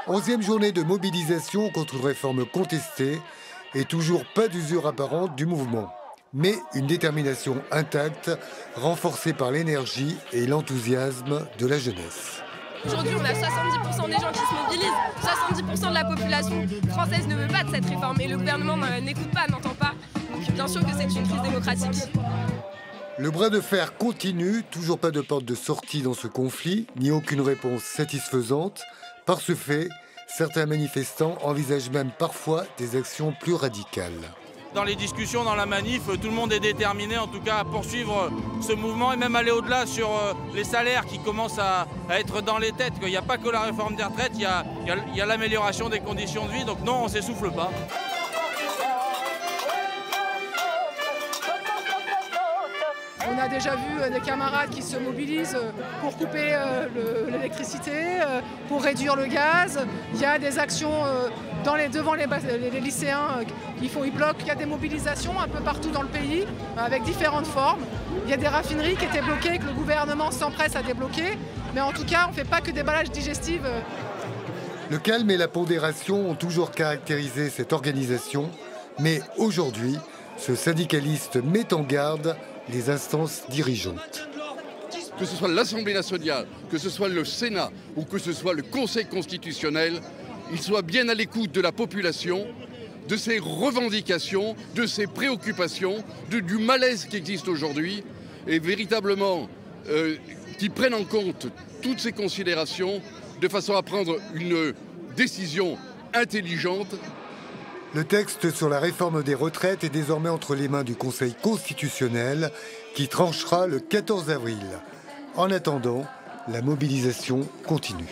11e journée de mobilisation contre une réforme contestée et toujours pas d'usure apparente du mouvement. Mais une détermination intacte, renforcée par l'énergie et l'enthousiasme de la jeunesse. Aujourd'hui, on a 70% des gens qui se mobilisent, 70% de la population française ne veut pas de cette réforme et le gouvernement n'écoute pas, n'entend pas. Donc bien sûr que c'est une crise démocratique. Le bras de fer continue, toujours pas de porte de sortie dans ce conflit, ni aucune réponse satisfaisante. Par ce fait, certains manifestants envisagent même parfois des actions plus radicales. Dans les discussions, dans la manif, tout le monde est déterminé en tout cas à poursuivre ce mouvement et même aller au-delà sur les salaires qui commencent à être dans les têtes. Il n'y a pas que la réforme des retraites, il y a l'amélioration des conditions de vie, donc non, on ne s'essouffle pas. On a déjà vu des camarades qui se mobilisent pour couper l'électricité, pour réduire le gaz. Il y a des actions devant les lycéens, ils bloquent. Il y a des mobilisations un peu partout dans le pays avec différentes formes. Il y a des raffineries qui étaient bloquées, que le gouvernement s'empresse à débloquer. Mais en tout cas, on ne fait pas que des ballages digestifs. Le calme et la pondération ont toujours caractérisé cette organisation. Mais aujourd'hui, ce syndicaliste met en garde les instances dirigeantes. Que ce soit l'Assemblée nationale, que ce soit le Sénat ou que ce soit le Conseil constitutionnel, ils soient bien à l'écoute de la population, de ses revendications, de ses préoccupations, du malaise qui existe aujourd'hui, et véritablement qu'ils prennent en compte toutes ces considérations de façon à prendre une décision intelligente. Le texte sur la réforme des retraites est désormais entre les mains du Conseil constitutionnel qui tranchera le 14 avril. En attendant, la mobilisation continue.